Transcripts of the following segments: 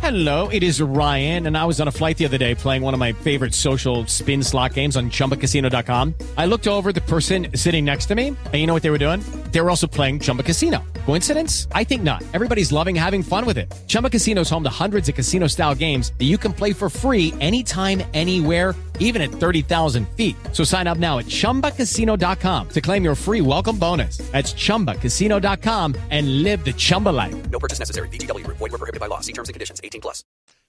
Hello, it is Ryan, and I was on a flight the other day playing one of my favorite social spin slot games on ChumbaCasino.com. I looked over at the person sitting next to me, and you know what they were doing? They were also playing Chumba Casino. Coincidence? I think not. Everybody's loving having fun with it. Chumba Casino is home to hundreds of casino-style games that you can play for free anytime, anywhere, even at 30,000 feet. So sign up now at ChumbaCasino.com to claim your free welcome bonus. That's ChumbaCasino.com and live the Chumba life. No purchase necessary. VGW. Void where prohibited by law. See terms and conditions. 18+.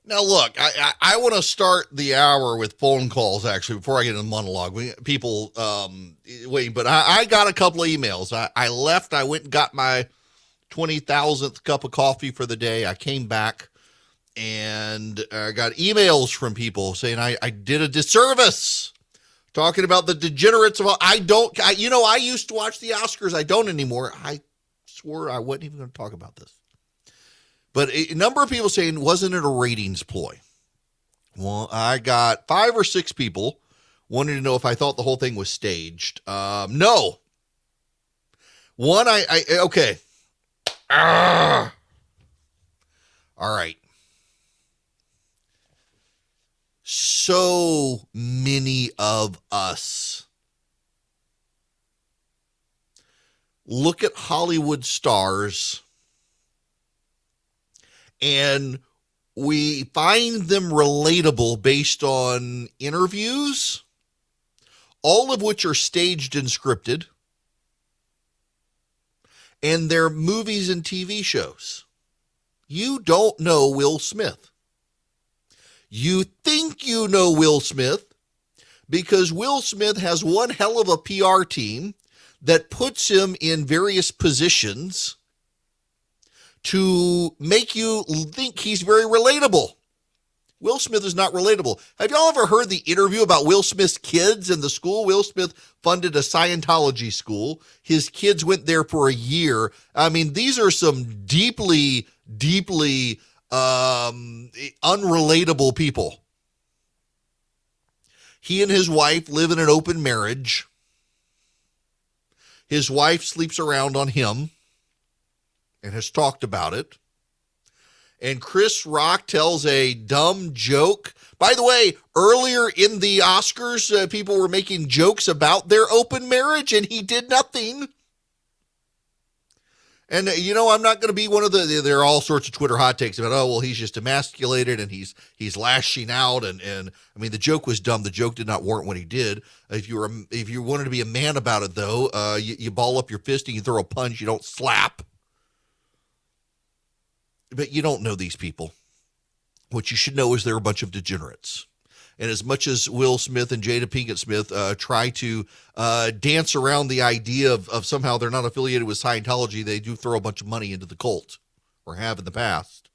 Now, look, I want to start the hour with phone calls, actually, before I get into the monologue. People waiting, but I got a couple of emails. I left. I went and got my 20,000th cup of coffee for the day. I came back, and I got emails from people saying I did a disservice talking about the degenerates of all. I used to watch the Oscars. I don't anymore. I swore I wasn't even going to talk about this. But a number of people saying, wasn't it a ratings ploy? Well, I got 5 or 6 people wanting to know if I thought the whole thing was staged. No. One, okay. All right. So many of us look at Hollywood stars and we find them relatable based on interviews, all of which are staged and scripted, and their movies and TV shows. You don't know Will Smith. You think you know Will Smith because Will Smith has one hell of a PR team that puts him in various positions to make you think he's very relatable. Will Smith is not relatable. Have y'all ever heard the interview about Will Smith's kids in the school? Will Smith funded a Scientology school. His kids went there for a year. I mean, these are some deeply, deeply unrelatable people. He and his wife live in an open marriage. His wife sleeps around on him and has talked about it. And Chris Rock tells a dumb joke. By the way, earlier in the Oscars, people were making jokes about their open marriage, and he did nothing. And, I'm not going to be one of there are all sorts of Twitter hot takes about, oh, well, he's just emasculated and he's lashing out. And I mean, the joke was dumb. The joke did not warrant what he did. If you wanted to be a man about it, though, you ball up your fist and you throw a punch. You don't slap. But you don't know these people. What you should know is they're a bunch of degenerates. And as much as Will Smith and Jada Pinkett Smith try to dance around the idea of somehow they're not affiliated with Scientology, they do throw a bunch of money into the cult, or have in the past.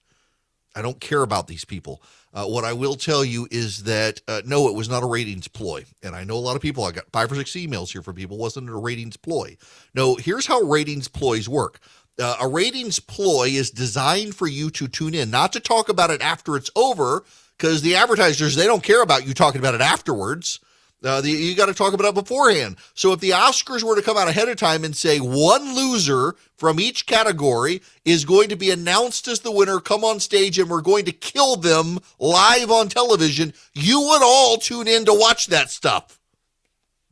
I don't care about these people. What I will tell you is that, no, it was not a ratings ploy. And I know a lot of people, I got 5 or 6 emails here from people, wasn't it a ratings ploy? No, here's how ratings ploys work. A ratings ploy is designed for you to tune in, not to talk about it after it's over, because the advertisers, they don't care about you talking about it afterwards. You got to talk about it beforehand. So if the Oscars were to come out ahead of time and say one loser from each category is going to be announced as the winner, come on stage, and we're going to kill them live on television, you would all tune in to watch that stuff.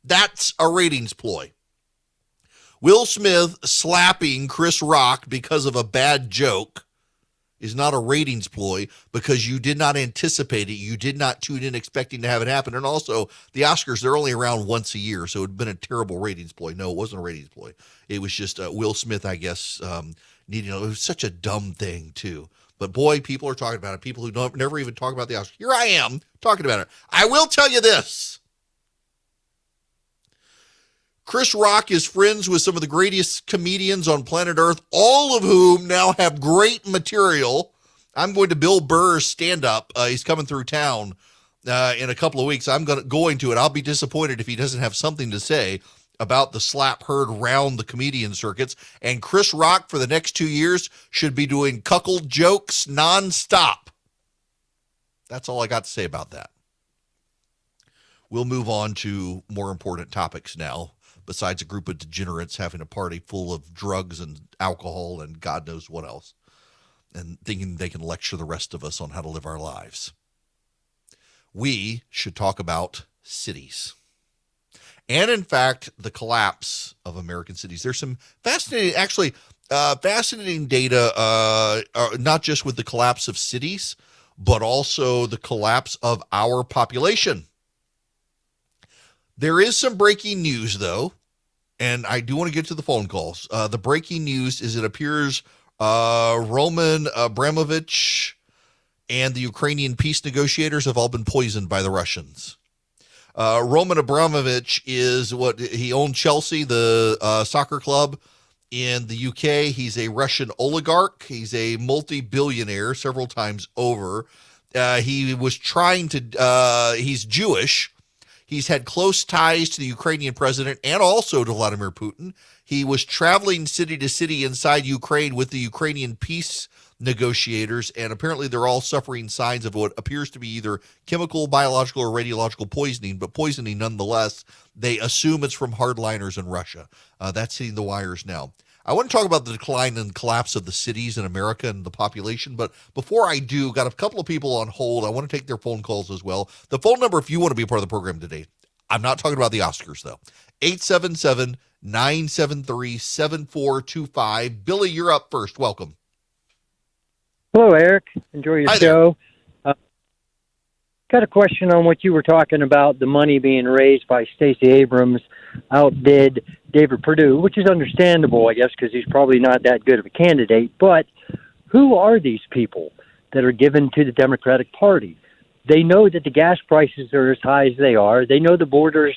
That's a ratings ploy. Will Smith slapping Chris Rock because of a bad joke is not a ratings ploy because you did not anticipate it. You did not tune in expecting to have it happen. And also, the Oscars, they're only around once a year, so it would have been a terrible ratings ploy. No, it wasn't a ratings ploy. It was just Will Smith, I guess, needing it was such a dumb thing, too. But, boy, people are talking about it. People who don't never even talk about the Oscars. Here I am talking about it. I will tell you this. Chris Rock is friends with some of the greatest comedians on planet Earth, all of whom now have great material. I'm going to Bill Burr's stand-up. He's coming through town in a couple of weeks. I'm going to it. I'll be disappointed if he doesn't have something to say about the slap heard round the comedian circuits. And Chris Rock, for the next 2 years, should be doing cuckold jokes nonstop. That's all I got to say about that. We'll move on to more important topics now. Besides a group of degenerates having a party full of drugs and alcohol and God knows what else. and thinking they can lecture the rest of us on how to live our lives. We should talk about cities. And in fact, the collapse of American cities. There's some fascinating data, not just with the collapse of cities, but also the collapse of our population. There is some breaking news, though, and I do want to get to the phone calls. The breaking news is it appears Roman Abramovich and the Ukrainian peace negotiators have all been poisoned by the Russians. Roman Abramovich is he owned Chelsea, the soccer club in the UK. He's a Russian oligarch. He's a multi-billionaire several times over. He was trying to, he's Jewish. He's had close ties to the Ukrainian president and also to Vladimir Putin. He was traveling city to city inside Ukraine with the Ukrainian peace negotiators, and apparently they're all suffering signs of what appears to be either chemical, biological, or radiological poisoning, but poisoning nonetheless. They assume it's from hardliners in Russia. That's hitting the wires now. I want to talk about the decline and collapse of the cities in America and the population, but before I do, got a couple of people on hold. I want to take their phone calls as well. The phone number, if you want to be a part of the program today, I'm not talking about the Oscars, though, 877-973-7425. Billy, you're up first. Welcome. Hello, Eric. Enjoy your show. Got a question on what you were talking about, the money being raised by Stacey Abrams outdid David Perdue, which is understandable, I guess, because he's probably not that good of a candidate. But who are these people that are given to the Democratic Party? They know that the gas prices are as high as they are. They know the border's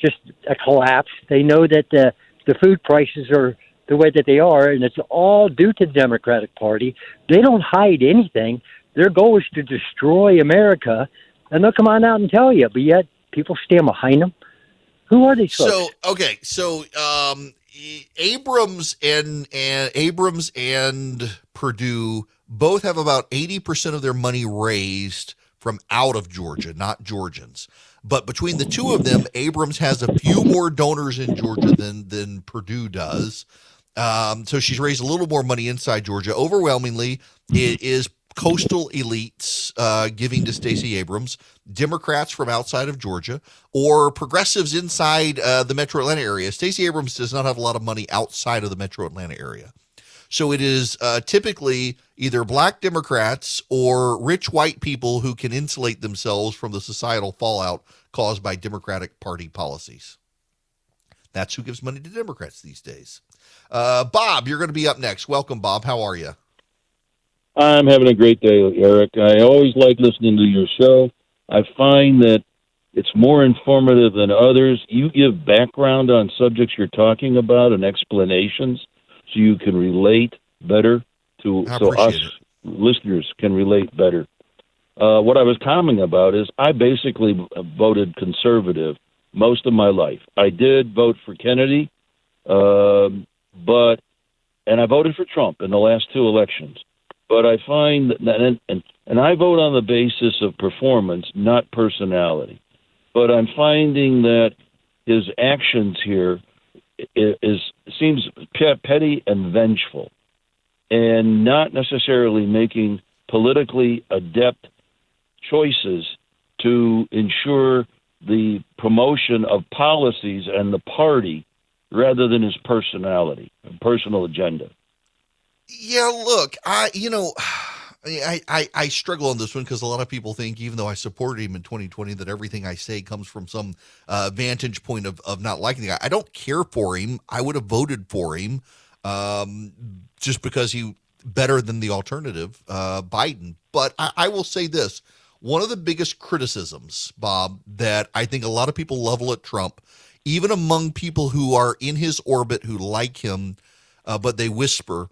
just a collapse. They know that the food prices are the way that they are, and it's all due to the Democratic Party. They don't hide anything. Their goal is to destroy America, and they'll come on out and tell you, but yet people stand behind them. Who are these folks? So Abrams and Perdue both have about 80% of their money raised from out of Georgia, not Georgians. But between the two of them, Abrams has a few more donors in Georgia than Perdue does. So she's raised a little more money inside Georgia. Overwhelmingly, it is coastal elites giving to Stacey Abrams, Democrats from outside of Georgia, or progressives inside the Metro Atlanta area. Stacey Abrams does not have a lot of money outside of the Metro Atlanta area. So it is typically either black Democrats or rich white people who can insulate themselves from the societal fallout caused by Democratic Party policies. That's who gives money to Democrats these days. Bob, you're going to be up next. Welcome, Bob. How are you? I'm having a great day, Eric. I always like listening to your show. I find that it's more informative than others. You give background on subjects you're talking about and explanations so you can relate better so us listeners can relate better. What I was commenting about is I basically voted conservative most of my life. I did vote for Kennedy, and I voted for Trump in the last two elections. But I find that, and I vote on the basis of performance, not personality. But I'm finding that his actions here seems petty and vengeful, and not necessarily making politically adept choices to ensure the promotion of policies and the party rather than his personality and personal agenda. Yeah, look, I struggle on this one because a lot of people think, even though I supported him in 2020, that everything I say comes from some vantage point of not liking the guy. I don't care for him. I would have voted for him just because he better than the alternative, Biden. But I will say this. One of the biggest criticisms, Bob, that I think a lot of people level at Trump, even among people who are in his orbit who like him, but they whisper,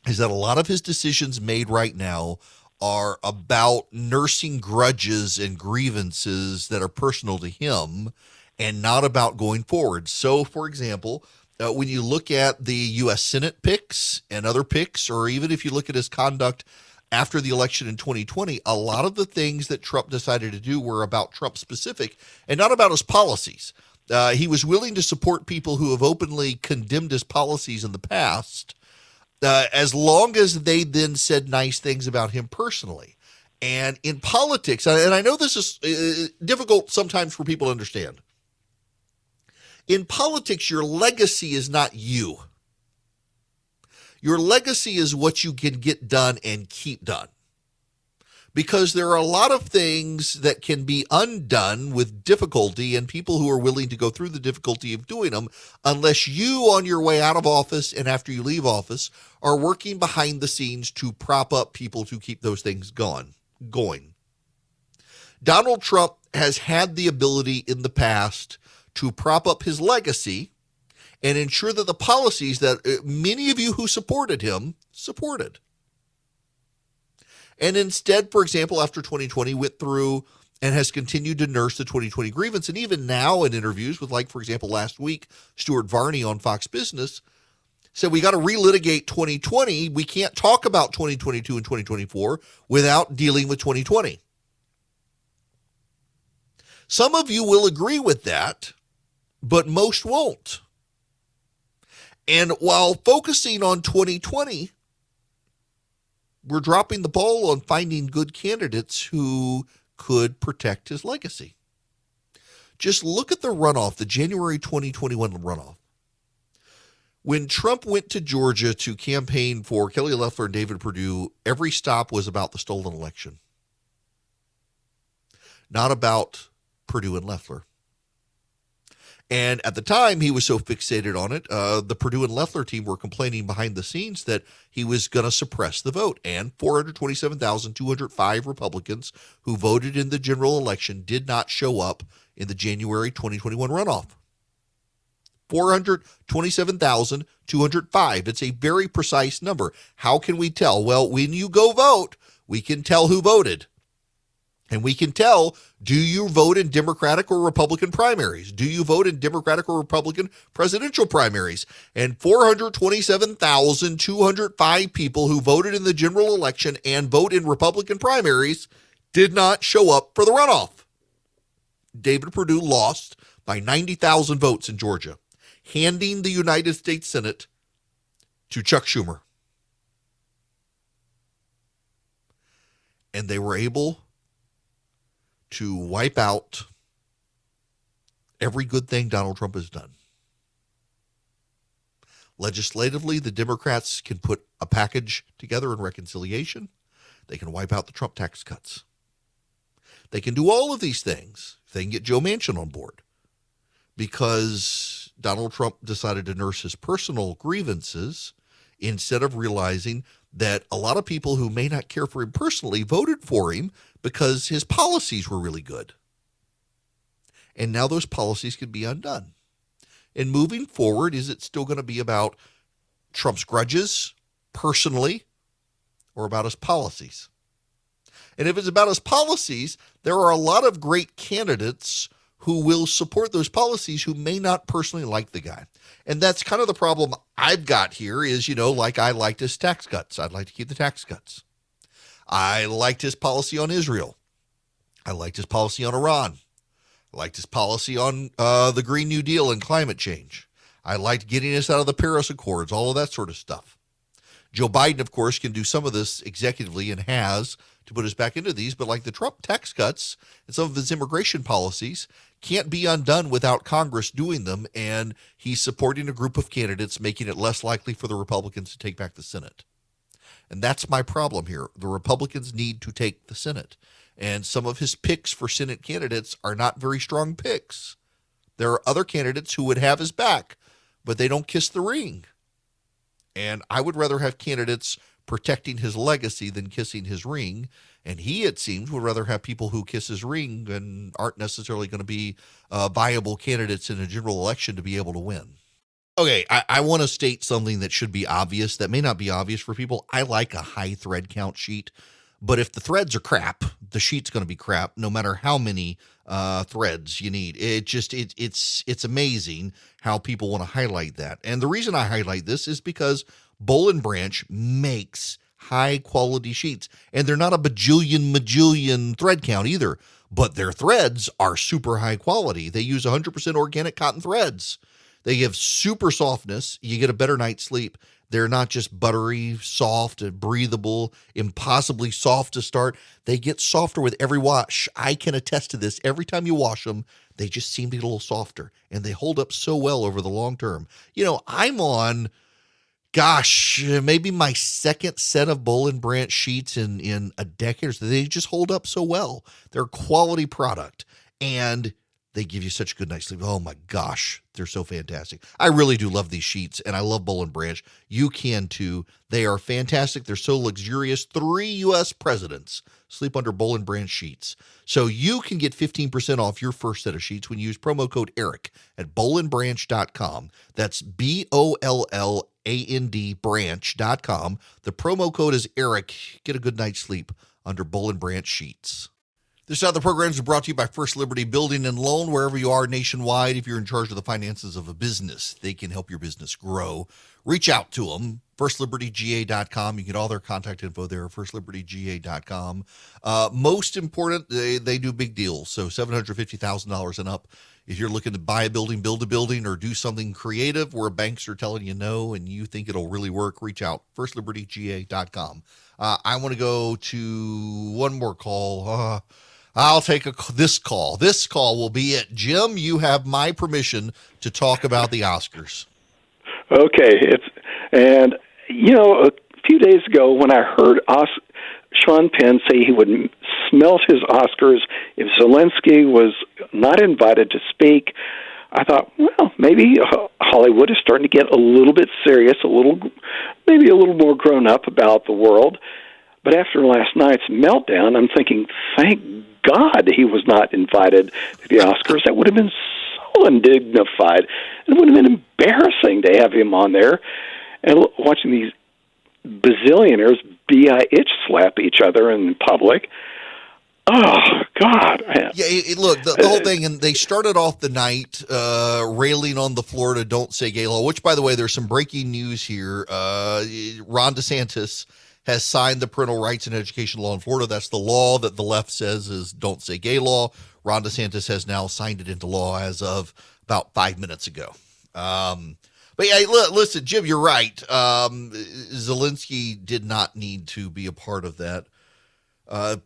is that a lot of his decisions made right now are about nursing grudges and grievances that are personal to him and not about going forward. So, for example, when you look at the U.S. Senate picks and other picks, or even if you look at his conduct after the election in 2020, a lot of the things that Trump decided to do were about Trump specific and not about his policies. He was willing to support people who have openly condemned his policies in the past, as long as they then said nice things about him personally. And in politics, and I know this is difficult sometimes for people to understand. In politics, your legacy is not you. Your legacy is what you can get done and keep done. Because there are a lot of things that can be undone with difficulty and people who are willing to go through the difficulty of doing them unless you, on your way out of office and after you leave office, are working behind the scenes to prop up people to keep those things going. Donald Trump has had the ability in the past to prop up his legacy and ensure that the policies that many of you who supported him supported. And instead, for example, after 2020 went through and has continued to nurse the 2020 grievance. And even now in interviews with, like, for example, last week, Stuart Varney on Fox Business said we got to relitigate 2020. We can't talk about 2022 and 2024 without dealing with 2020. Some of you will agree with that, but most won't. And while focusing on 2020, we're dropping the ball on finding good candidates who could protect his legacy. Just look at the runoff, the January 2021 runoff. When Trump went to Georgia to campaign for Kelly Loeffler and David Perdue, every stop was about the stolen election, not about Perdue and Loeffler. And at the time, he was so fixated on it, the Perdue and Loeffler team were complaining behind the scenes that he was going to suppress the vote. And 427,205 Republicans who voted in the general election did not show up in the January 2021 runoff. 427,205. It's a very precise number. How can we tell? Well, when you go vote, we can tell who voted. And we can tell, do you vote in Democratic or Republican primaries? Do you vote in Democratic or Republican presidential primaries? And 427,205 people who voted in the general election and vote in Republican primaries did not show up for the runoff. David Perdue lost by 90,000 votes in Georgia, handing the United States Senate to Chuck Schumer. And they were able to wipe out every good thing Donald Trump has done. Legislatively, the Democrats can put a package together in reconciliation. They can wipe out the Trump tax cuts. They can do all of these things if they can get Joe Manchin on board, because Donald Trump decided to nurse his personal grievances instead of realizing that a lot of people who may not care for him personally voted for him because his policies were really good. And now those policies can be undone. And moving forward, is it still going to be about Trump's grudges personally or about his policies? And if it's about his policies, there are a lot of great candidates who will support those policies who may not personally like the guy. And that's kind of the problem I've got here is, like I liked his tax cuts. I'd like to keep the tax cuts. I liked his policy on Israel. I liked his policy on Iran. I liked his policy on the Green New Deal and climate change. I liked getting us out of the Paris Accords, all of that sort of stuff. Joe Biden, of course, can do some of this executively and has to put us back into these, but like the Trump tax cuts and some of his immigration policies can't be undone without Congress doing them, and he's supporting a group of candidates, making it less likely for the Republicans to take back the Senate. And that's my problem here. The Republicans need to take the Senate, and some of his picks for Senate candidates are not very strong picks. There are other candidates who would have his back, but they don't kiss the ring. And I would rather have candidates protecting his legacy than kissing his ring. And he, it seems, would rather have people who kiss his ring and aren't necessarily going to be viable candidates in a general election to be able to win. Okay, I want to state something that should be obvious, that may not be obvious for people. I like a high thread count sheet, but if the threads are crap, the sheet's going to be crap, no matter how many threads you need. It's amazing how people want to highlight that. And the reason I highlight this is because Boll & Branch makes high quality sheets, and they're not a bajillion thread count either, but their threads are super high quality. They use 100% organic cotton threads. They give super softness. You get a better night's sleep. They're not just buttery, soft, and breathable, impossibly soft to start. They get softer with every wash. I can attest to this. Every time you wash them, they just seem to get a little softer, and they hold up so well over the long term. I'm on, maybe my second set of Boll and Branch sheets in a decade or so. They just hold up so well. They're a quality product, and they give you such a good night's sleep. Oh my gosh, they're so fantastic. I really do love these sheets, and I love Boll and Branch. You can too. They are fantastic. They're so luxurious. 3 U.S. presidents sleep under Boll and Branch sheets. So you can get 15% off your first set of sheets when you use promo code ERIC at bollandbranch.com. That's BOLLAND branch.com. The promo code is ERIC. Get a good night's sleep under Boll and Branch sheets. This other program is brought to you by First Liberty Building and Loan. Wherever you are nationwide, if you're in charge of the finances of a business, they can help your business grow. Reach out to them, firstlibertyga.com. You get all their contact info there, firstlibertyga.com. Most important, they do big deals, so $750,000 and up. If you're looking to buy a building, build a building, or do something creative where banks are telling you no and you think it'll really work, reach out, firstlibertyga.com. I want to go to one more call. I'll take this call. This call will be it. Jim, you have my permission to talk about the Oscars. Okay. A few days ago when I heard Sean Penn say he would smelt his Oscars if Zelensky was not invited to speak, I thought, well, maybe Hollywood is starting to get a little bit serious, maybe a little more grown up about the world. But after last night's meltdown, I'm thinking, thank God he was not invited to the Oscars. That would have been so undignified. It would have been embarrassing to have him on there and watching these bazillionaires itch slap each other in public. Oh, God. Yeah, look, the whole thing, and they started off the night railing on the Florida Don't Say Gay law, which, by the way, there's some breaking news here. Ron DeSantis has signed the parental rights and education law in Florida. That's the law that the left says is Don't Say Gay law. Ron DeSantis has now signed it into law as of about 5 minutes ago. But yeah, listen, Jim, you're right. Zelensky did not need to be a part of that.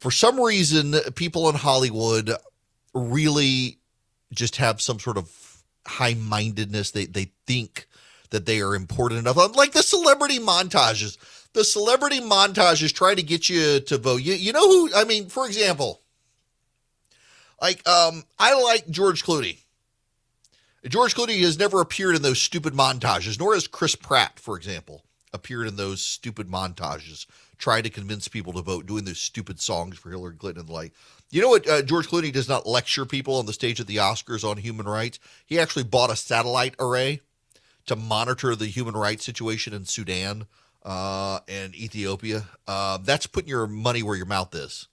For some reason, people in Hollywood really just have some sort of high-mindedness. They think that they are important enough. Like the celebrity montages. The celebrity montages try to get you to vote. You know who? I mean, for example, I like George Clooney. George Clooney has never appeared in those stupid montages, nor has Chris Pratt, for example, appeared in those stupid montages, trying to convince people to vote, doing those stupid songs for Hillary Clinton and the like. You know what? George Clooney does not lecture people on the stage at the Oscars on human rights. He actually bought a satellite array to monitor the human rights situation in Sudan and Ethiopia. That's putting your money where your mouth is,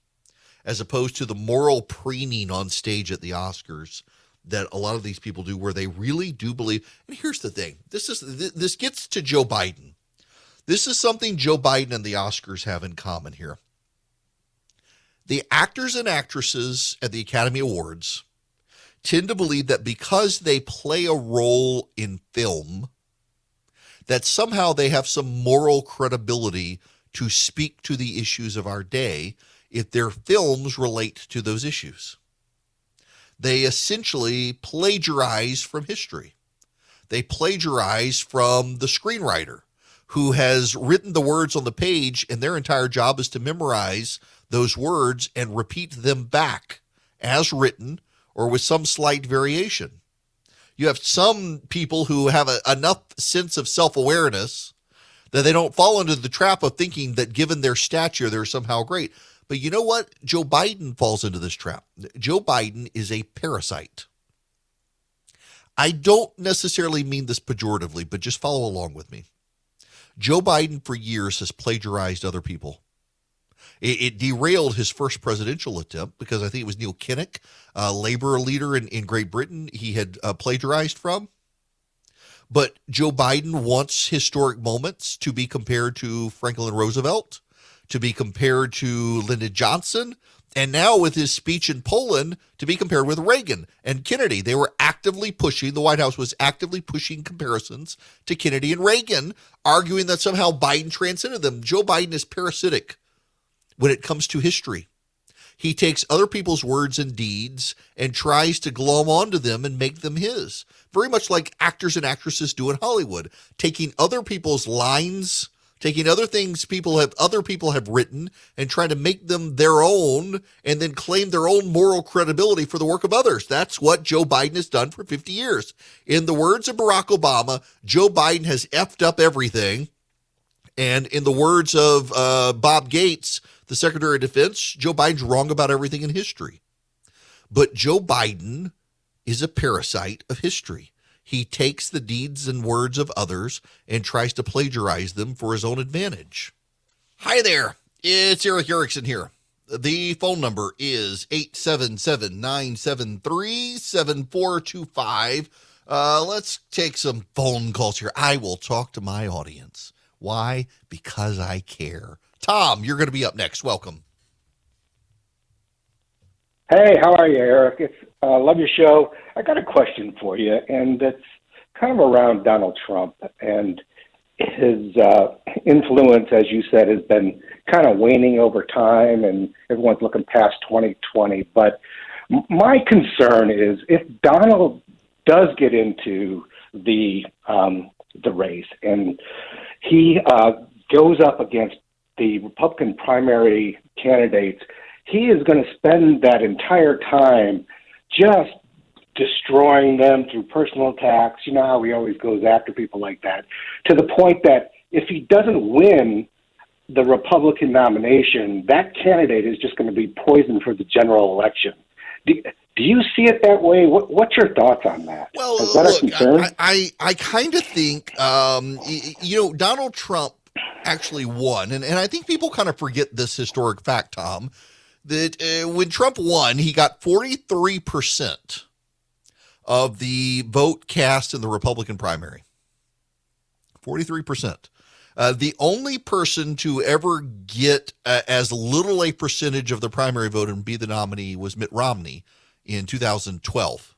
as opposed to the moral preening on stage at the Oscars that a lot of these people do, where they really do believe. And here's the thing. This gets to Joe Biden. This is something Joe Biden and the Oscars have in common here. The actors and actresses at the Academy Awards tend to believe that because they play a role in film, that somehow they have some moral credibility to speak to the issues of our day if their films relate to those issues. They essentially plagiarize from history. They plagiarize from the screenwriter who has written the words on the page, and their entire job is to memorize those words and repeat them back as written or with some slight variation. You have some people who have enough sense of self-awareness that they don't fall into the trap of thinking that given their stature, they're somehow great. But you know what? Joe Biden falls into this trap. Joe Biden is a parasite. I don't necessarily mean this pejoratively, but just follow along with me. Joe Biden for years has plagiarized other people. It derailed his first presidential attempt because I think it was Neil Kinnock, a labor leader in Great Britain, he had plagiarized from. But Joe Biden wants historic moments to be compared to Franklin Roosevelt, to be compared to Lyndon Johnson, and now with his speech in Poland to be compared with Reagan and Kennedy. They were actively pushing, the White House was actively pushing comparisons to Kennedy and Reagan, arguing that somehow Biden transcended them. Joe Biden is parasitic when it comes to history. He takes other people's words and deeds and tries to glom onto them and make them his. Very much like actors and actresses do in Hollywood, taking other people's lines, taking other things other people have written and trying to make them their own and then claim their own moral credibility for the work of others. That's what Joe Biden has done for 50 years. In the words of Barack Obama, Joe Biden has effed up everything. And in the words of Bob Gates, the Secretary of Defense, Joe Biden's wrong about everything in history. But Joe Biden is a parasite of history. He takes the deeds and words of others and tries to plagiarize them for his own advantage. Hi there, it's Eric Erickson here. The phone number is 877-973-7425. Let's take some phone calls here. I will talk to my audience. Why? Because I care. Tom, you're going to be up next. Welcome. Hey, how are you, Eric? Love your show. I got a question for you, and it's kind of around Donald Trump and his influence, as you said, has been kind of waning over time, and everyone's looking past 2020. But my concern is if Donald does get into the race and he goes up against the Republican primary candidates, he is going to spend that entire time just destroying them through personal attacks. You know how he always goes after people like that, to the point that if he doesn't win the Republican nomination, that candidate is just going to be poisoned for the general election. Do you see it that way? What's your thoughts on that? Well, is that look, a concern? I kind of think, Donald Trump actually won. And I think people kind of forget this historic fact, Tom, that when Trump won, he got 43% of the vote cast in the Republican primary. 43%. The only person to ever get as little a percentage of the primary vote and be the nominee was Mitt Romney in 2012.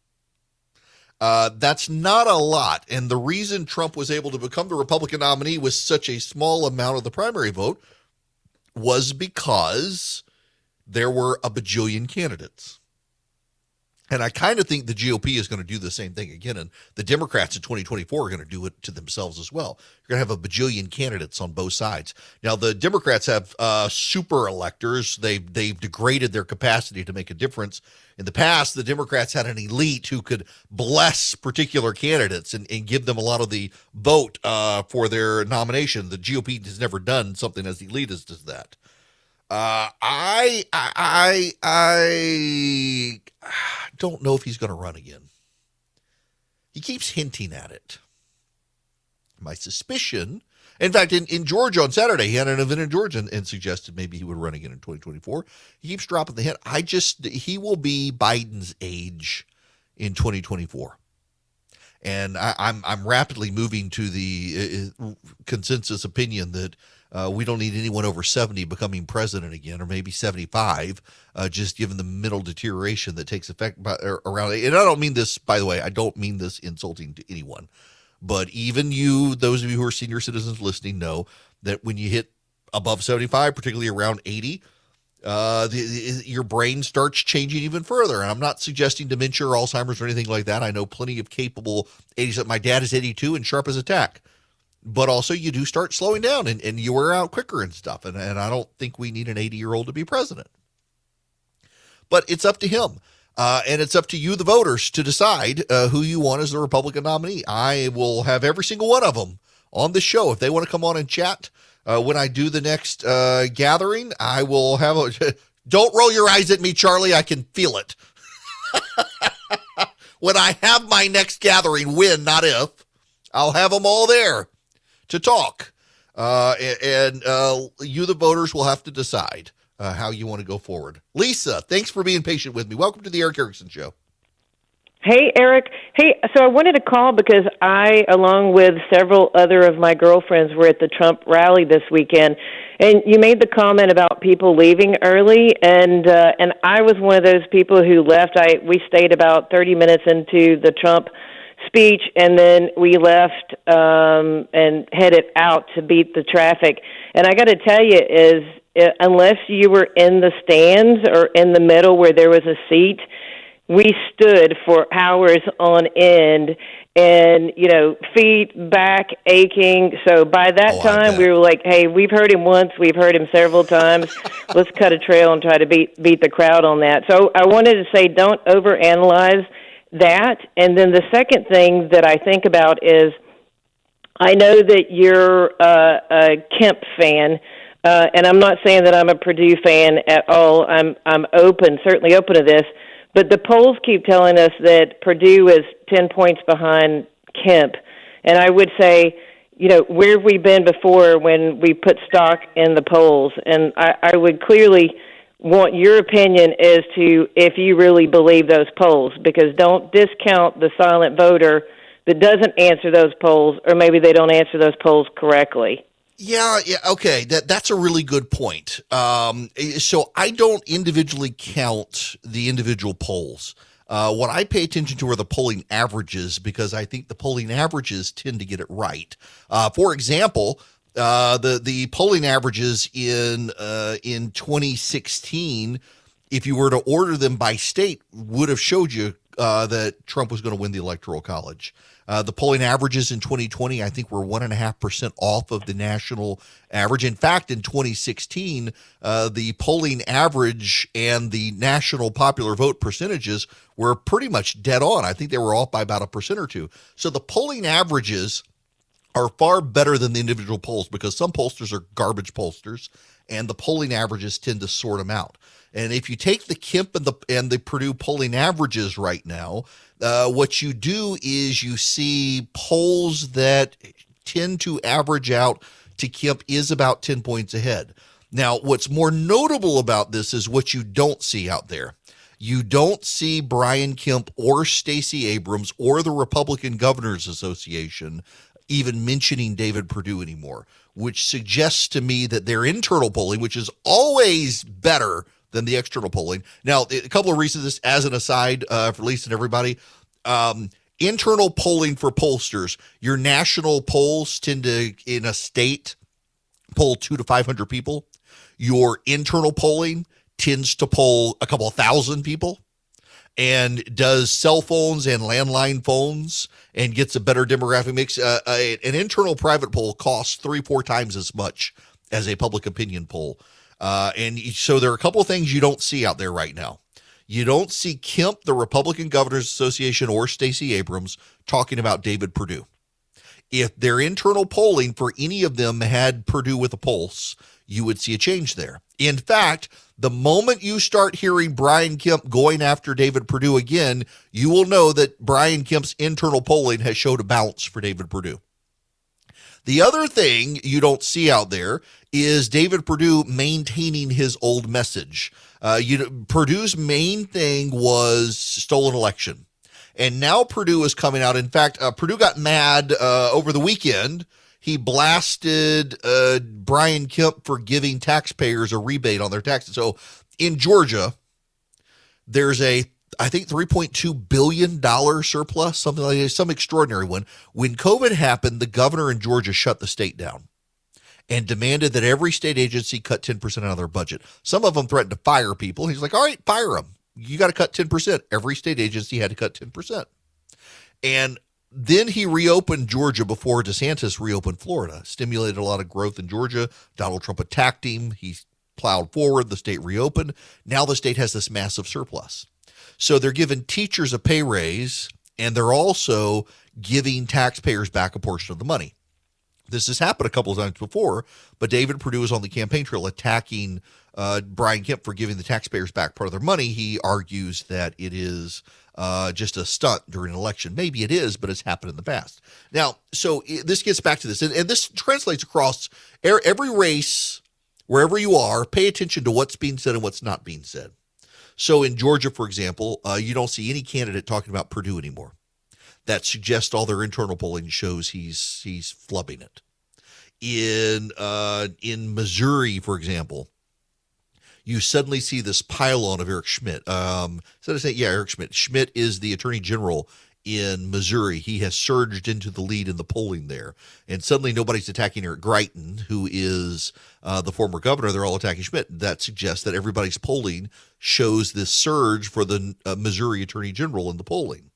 That's not a lot. And the reason Trump was able to become the Republican nominee with such a small amount of the primary vote was because there were a bajillion candidates. And I kind of think the GOP is going to do the same thing again. And the Democrats in 2024 are going to do it to themselves as well. You're going to have a bajillion candidates on both sides. Now, the Democrats have super electors. They've degraded their capacity to make a difference. In the past, the Democrats had an elite who could bless particular candidates and give them a lot of the vote for their nomination. The GOP has never done something as elitist as that. I don't know if he's going to run again. He keeps hinting at it. My suspicion, in fact, in Georgia on Saturday, he had an event in Georgia and suggested maybe he would run again in 2024. He keeps dropping the hint. He will be Biden's age in 2024. And I'm rapidly moving to the consensus opinion that we don't need anyone over 70 becoming president again, or maybe 75, just given the mental deterioration that takes effect around it. And I don't mean this, by the way, I don't mean this insulting to anyone. But even you, those of you who are senior citizens listening, know that when you hit above 75, particularly around 80, your brain starts changing even further. And I'm not suggesting dementia or Alzheimer's or anything like that. I know plenty of capable 80s. My dad is 82 and sharp as a tack. But also you do start slowing down and you wear out quicker and stuff. And I don't think we need an 80-year-old to be president. But it's up to him. And it's up to you, the voters, to decide who you want as the Republican nominee. I will have every single one of them on the show. If they want to come on and chat when I do the next gathering, I will have a... Don't roll your eyes at me, Charlie. I can feel it. When I have my next gathering, when, not if, I'll have them all there to talk. And you, the voters, will have to decide how you want to go forward. Lisa, thanks for being patient with me. Welcome to the Eric Erickson Show. Hey, Eric. Hey, so I wanted to call because I, along with several other of my girlfriends, were at the Trump rally this weekend, and you made the comment about people leaving early, and I was one of those people who left. We stayed about 30 minutes into the Trump speech, and then we left and headed out to beat the traffic. And I got to tell you, unless you were in the stands or in the middle where there was a seat, we stood for hours on end and, feet, back aching. So by that time, we were like, hey, we've heard him once. We've heard him several times. Let's cut a trail and try to beat the crowd on that. So I wanted to say don't overanalyze that. And then the second thing that I think about is I know that you're a Kemp fan, and I'm not saying that I'm a Purdue fan at all. I'm certainly open to this. But the polls keep telling us that Purdue is 10 points behind Kemp. And I would say, where have we been before when we put stock in the polls? And I would clearly want your opinion as to if you really believe those polls, because don't discount the silent voter that doesn't answer those polls, or maybe they don't answer those polls correctly. Yeah, okay. That's a really good point. So I don't individually count the individual polls. What I pay attention to are the polling averages, because I think the polling averages tend to get it right. For example, the polling averages in 2016, if you were to order them by state, would have showed you that Trump was going to win the Electoral College. The polling averages in 2020, I think, were 1.5% off of the national average. In fact, in 2016, the polling average and the national popular vote percentages were pretty much dead on. I think they were off by about 1% or 2%. So the polling averages are far better than the individual polls, because some pollsters are garbage pollsters, and the polling averages tend to sort them out. And if you take the Kemp and the Purdue polling averages right now, what you do is you see polls that tend to average out to Kemp is about 10 points ahead. Now, what's more notable about this is what you don't see out there. You don't see Brian Kemp or Stacey Abrams or the Republican Governors Association even mentioning David Perdue anymore, which suggests to me that their internal polling, which is always better than the external polling. Now, a couple of reasons, this as an aside for Lisa and everybody, internal polling for pollsters, your national polls tend to, in a state, poll 200 to 500 people. Your internal polling tends to poll a couple of thousand people, and does cell phones and landline phones and gets a better demographic mix. An internal private poll costs 3-4 times as much as a public opinion poll. And so there are a couple of things you don't see out there right now. You don't see Kemp, the Republican Governors Association, or Stacey Abrams talking about David Perdue. If their internal polling for any of them had Perdue with a pulse, you would see a change there. In fact, the moment you start hearing Brian Kemp going after David Perdue again, you will know that Brian Kemp's internal polling has showed a bounce for David Perdue. The other thing you don't see out there is David Perdue maintaining his old message. Perdue's main thing was stolen election. And now Perdue is coming out. In fact, Perdue got mad over the weekend. He blasted Brian Kemp for giving taxpayers a rebate on their taxes. So in Georgia, there's I think $3.2 billion surplus, something like that, some extraordinary one. When COVID happened, the governor in Georgia shut the state down and demanded that every state agency cut 10% out of their budget. Some of them threatened to fire people. He's like, all right, fire them. You got to cut 10%. Every state agency had to cut 10%. And then he reopened Georgia before DeSantis reopened Florida, stimulated a lot of growth in Georgia. Donald Trump attacked him. He plowed forward. The state reopened. Now the state has this massive surplus. So they're giving teachers a pay raise, and they're also giving taxpayers back a portion of the money. This has happened a couple of times before, but David Perdue is on the campaign trail attacking Brian Kemp for giving the taxpayers back part of their money. He argues that it is just a stunt during an election. Maybe it is, but it's happened in the past. Now, so this gets back to this, and this translates across every race, wherever you are. Pay attention to what's being said and what's not being said. So in Georgia, for example, you don't see any candidate talking about Purdue anymore. That suggests all their internal polling shows he's flubbing it. In Missouri, for example, you suddenly see this pile-on of Eric Schmidt. Eric Schmidt. Schmidt is the attorney general in Missouri. He has surged into the lead in the polling there. And suddenly nobody's attacking Eric Greitens, who is the former governor. They're all attacking Schmidt. That suggests that everybody's polling shows this surge for the Missouri attorney general in the polling.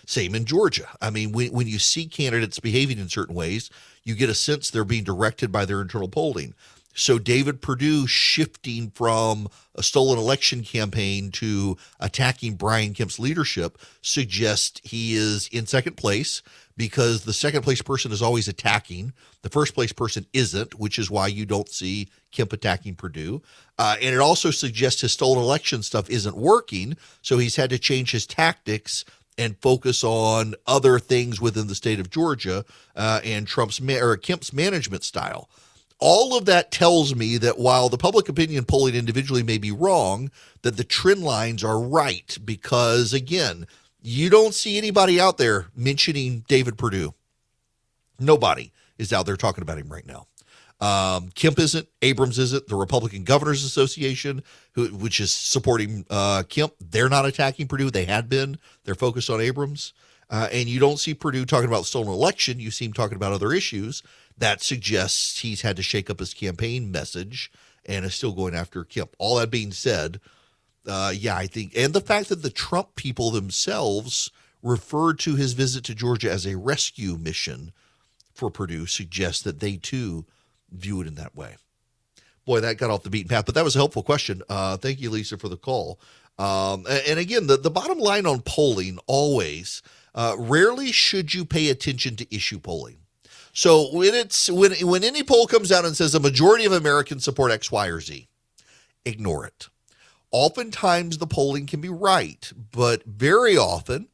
Same in Georgia. I mean, when you see candidates behaving in certain ways, you get a sense they're being directed by their internal polling. So David Perdue shifting from a stolen election campaign to attacking Brian Kemp's leadership suggests he is in second place, because the second place person is always attacking. The first place person isn't, which is why you don't see Kemp attacking Perdue. And it also suggests his stolen election stuff isn't working, so he's had to change his tactics and focus on other things within the state of Georgia and Kemp's management style. All of that tells me that while the public opinion polling individually may be wrong, that the trend lines are right, because, again, you don't see anybody out there mentioning David Perdue. Nobody is out there talking about him right now. Kemp isn't, Abrams isn't, the Republican Governors Association, which is supporting Kemp, they're not attacking Perdue. They had been. They're focused on Abrams. And you don't see Perdue talking about the stolen election. You see him talking about other issues. That suggests he's had to shake up his campaign message and is still going after Kemp. All that being said, I think, and the fact that the Trump people themselves referred to his visit to Georgia as a rescue mission for Perdue suggests that they too view it in that way. Boy, that got off the beaten path, but that was a helpful question. Thank you, Lisa, for the call. And again, the bottom line on polling always, rarely should you pay attention to issue polling. So when any poll comes out and says a majority of Americans support X, Y, or Z, ignore it. Oftentimes the polling can be right, but very often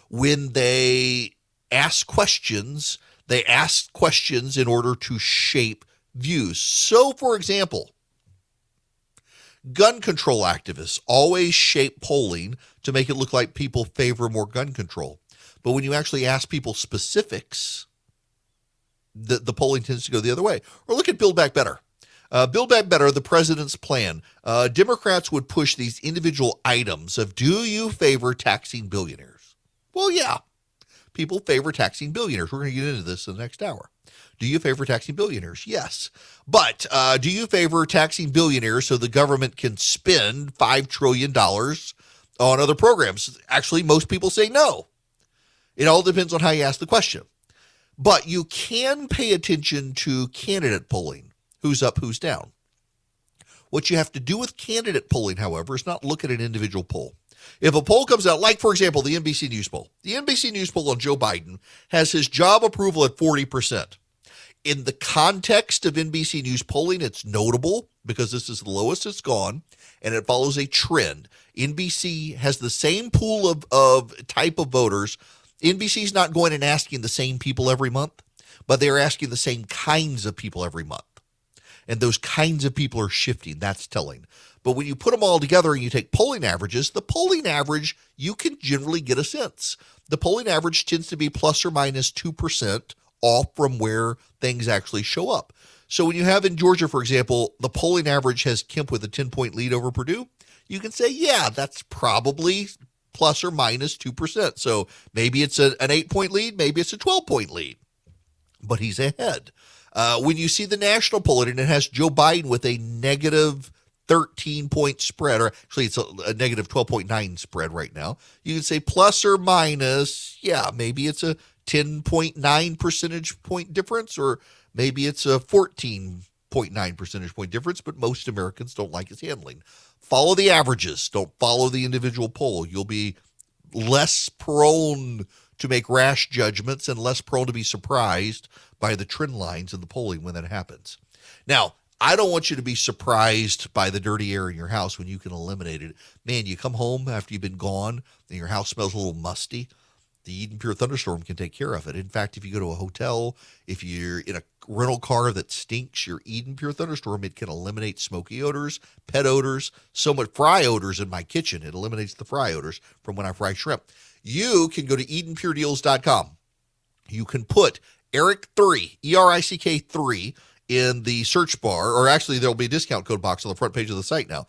when they ask questions in order to shape views. So, for example, gun control activists always shape polling to make it look like people favor more gun control. But when you actually ask people specifics, the polling tends to go the other way. Or look at Build Back Better. Build Back Better, the president's plan. Democrats would push these individual items of, do you favor taxing billionaires? Well, yeah, people favor taxing billionaires. We're going to get into this in the next hour. Do you favor taxing billionaires? Yes. But do you favor taxing billionaires so the government can spend $5 trillion on other programs? Actually, most people say no. It all depends on how you ask the question. But you can pay attention to candidate polling, who's up, who's down. What you have to do with candidate polling, however, is not look at an individual poll. If a poll comes out, like, for example, the NBC News poll. The NBC News poll on Joe Biden has his job approval at 40%. In the context of NBC News polling, it's notable because this is the lowest it's gone, and it follows a trend. NBC has the same pool of type of voters. NBC's not going and asking the same people every month, but they're asking the same kinds of people every month. And those kinds of people are shifting. That's telling. But when you put them all together and you take polling averages, the polling average, you can generally get a sense. The polling average tends to be plus or minus 2% off from where things actually show up. So when you have in Georgia, for example, the polling average has Kemp with a 10-point lead over Perdue, you can say, yeah, that's probably plus or minus 2%. So maybe it's an 8-point lead, maybe it's a 12-point lead, but he's ahead. When you see the national polling and it has Joe Biden with a negative 13-point spread, or actually it's a negative 12.9 spread right now, you can say plus or minus, yeah, maybe it's a 10.9 percentage point difference, or maybe it's a 14.9 percentage point difference, but most Americans don't like his handling. Follow the averages. Don't follow the individual poll. You'll be less prone to make rash judgments and less prone to be surprised by the trend lines in the polling when that happens. Now, I don't want you to be surprised by the dirty air in your house when you can eliminate it. Man, you come home after you've been gone and your house smells a little musty. The Eden Pure Thunderstorm can take care of it. In fact, if you go to a hotel, if you're in a rental car that stinks, your Eden Pure Thunderstorm, it can eliminate smoky odors, pet odors, so much fry odors in my kitchen. It eliminates the fry odors from when I fry shrimp. You can go to EdenPureDeals.com. You can put Eric3, ERICK 3, in the search bar, or actually there'll be a discount code box on the front page of the site now.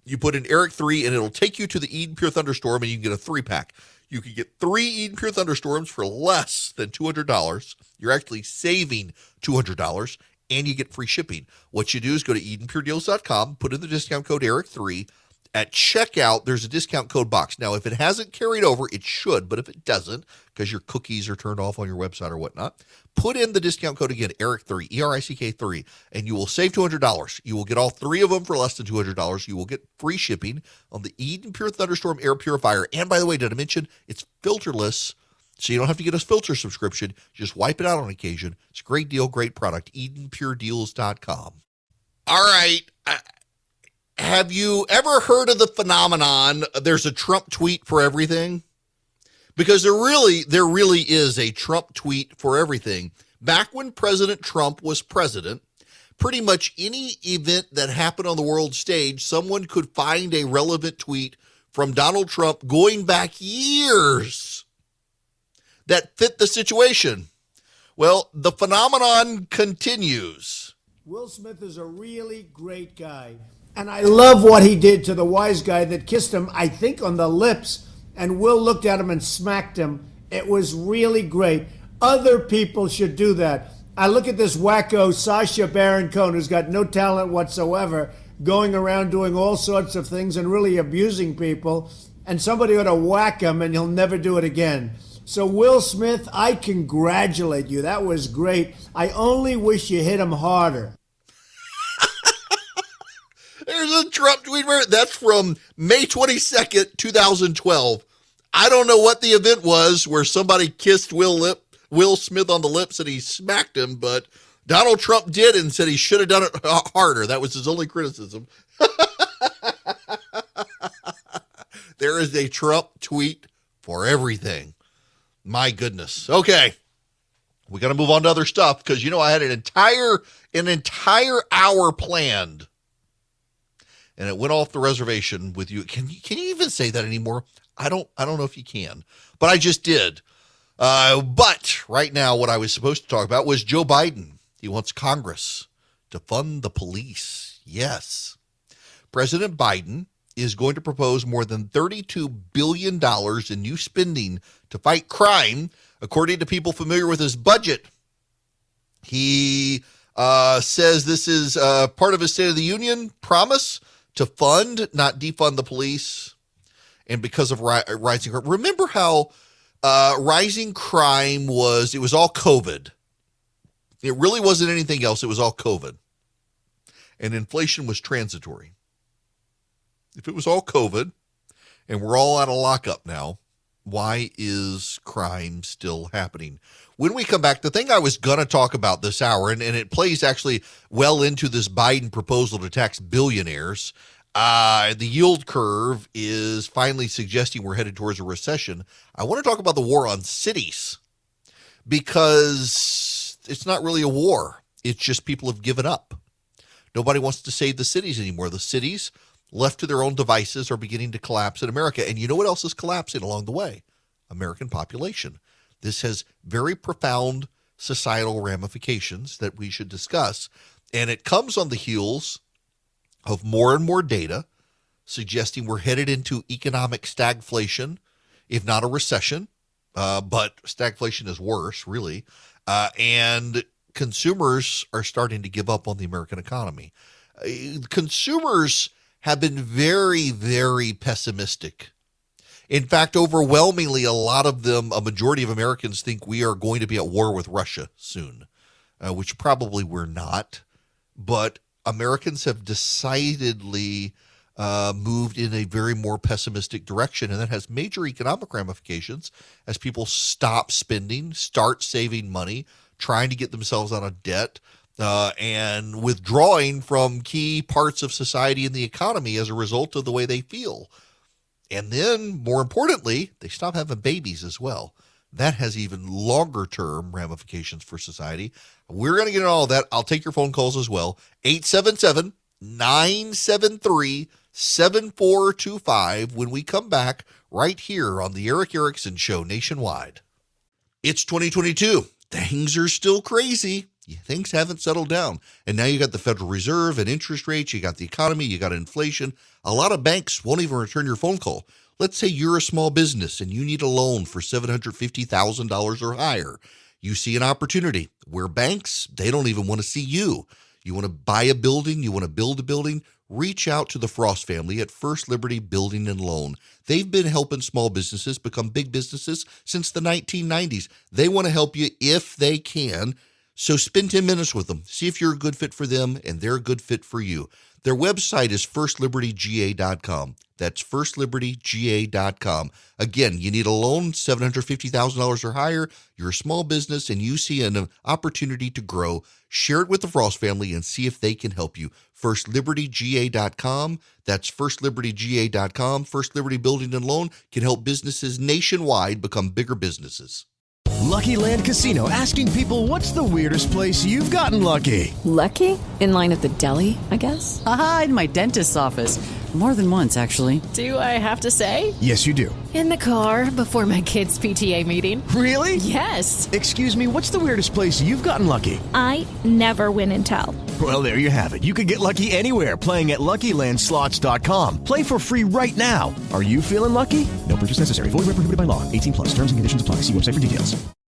You put in Eric3 and it'll take you to the Eden Pure Thunderstorm and you can get a 3-pack. You can get 3 Eden Pure Thunderstorms for less than $200. You're actually saving $200 and you get free shipping. What you do is go to EdenPureDeals.com, put in the discount code Eric3. At checkout, there's a discount code box. Now, if it hasn't carried over, it should, but if it doesn't, because your cookies are turned off on your website or whatnot, put in the discount code again, Eric3, ERICK 3, and you will save $200. You will get all 3 of them for less than $200. You will get free shipping on the Eden Pure Thunderstorm Air Purifier. And by the way, did I mention it's filterless, so you don't have to get a filter subscription. Just wipe it out on occasion. It's a great deal, great product, EdenPureDeals.com. All right. Have you ever heard of the phenomenon, there's a Trump tweet for everything? Because there really is a Trump tweet for everything. Back when President Trump was president, pretty much any event that happened on the world stage, someone could find a relevant tweet from Donald Trump going back years that fit the situation. Well, the phenomenon continues. Will Smith is a really great guy. And I love what he did to the wise guy that kissed him, I think, on the lips. And Will looked at him and smacked him. It was really great. Other people should do that. I look at this wacko Sacha Baron Cohen, who's got no talent whatsoever, going around doing all sorts of things and really abusing people. And somebody ought to whack him and he'll never do it again. So Will Smith, I congratulate you. That was great. I only wish you hit him harder. There's a Trump tweet. That's from May 22nd, 2012. I don't know what the event was where somebody kissed Will Smith on the lips and he smacked him, but Donald Trump did and said he should have done it harder. That was his only criticism. There is a Trump tweet for everything. My goodness. Okay. We got to move on to other stuff because, I had an entire hour planned. And it went off the reservation with you. Can you even say that anymore? I don't know if you can, but I just did. But right now, what I was supposed to talk about was Joe Biden. He wants Congress to fund the police. Yes. President Biden is going to propose more than $32 billion in new spending to fight crime, according to people familiar with his budget. He says this is part of his State of the Union promise to fund, not defund the police. And because of rising crime, remember how rising crime was all COVID. It really wasn't anything else. It was all COVID. And inflation was transitory. If it was all COVID and we're all out of lockup now, why is crime still happening? When we come back, the thing I was going to talk about this hour, and it plays actually well into this Biden proposal to tax billionaires. The yield curve is finally suggesting we're headed towards a recession. I want to talk about the war on cities because it's not really a war. It's just people have given up. Nobody wants to save the cities anymore. The cities, left to their own devices, are beginning to collapse in America. And you know what else is collapsing along the way? American population. This has very profound societal ramifications that we should discuss. And it comes on the heels of more and more data suggesting we're headed into economic stagflation, if not a recession. But stagflation is worse, really. And consumers are starting to give up on the American economy. Consumers have been very, very pessimistic. In fact, overwhelmingly, a majority of Americans think we are going to be at war with Russia soon, which probably we're not. But Americans have decidedly moved in a very more pessimistic direction, and that has major economic ramifications as people stop spending, start saving money, trying to get themselves out of debt, and withdrawing from key parts of society and the economy as a result of the way they feel. And then, more importantly, they stop having babies as well. That has even longer term ramifications for society. We're going to get into all of that. I'll take your phone calls as well. 877-973-7425 when we come back right here on the Eric Erickson Show nationwide. It's 2022. Things are still crazy. Things haven't settled down. And now you got the Federal Reserve and interest rates. You got the economy. You got inflation. A lot of banks won't even return your phone call. Let's say you're a small business and you need a loan for $750,000 or higher. You see an opportunity where banks, they don't even want to see you. You want to buy a building, you want to build a building, reach out to the Frost family at First Liberty Building and Loan. They've been helping small businesses become big businesses since the 1990s. They want to help you if they can. So spend 10 minutes with them. See if you're a good fit for them and they're a good fit for you. Their website is firstlibertyga.com. That's firstlibertyga.com. Again, you need a loan, $750,000 or higher. You're a small business and you see an opportunity to grow. Share it with the Frost family and see if they can help you. Firstlibertyga.com. That's firstlibertyga.com. First Liberty Building and Loan can help businesses nationwide become bigger businesses. Lucky Land Casino, asking people, what's the weirdest place you've gotten lucky? Lucky? In line at the deli, I guess? Aha, in my dentist's office. More than once, actually. Do I have to say? Yes, you do. In the car before my kids' PTA meeting. Really? Yes. Excuse me, what's the weirdest place you've gotten lucky? I never win and tell. Well, there you have it. You can get lucky anywhere, playing at LuckyLandSlots.com. Play for free right now. Are you feeling lucky? No purchase necessary. Void where prohibited by law. 18+. Terms and conditions apply. See website for details.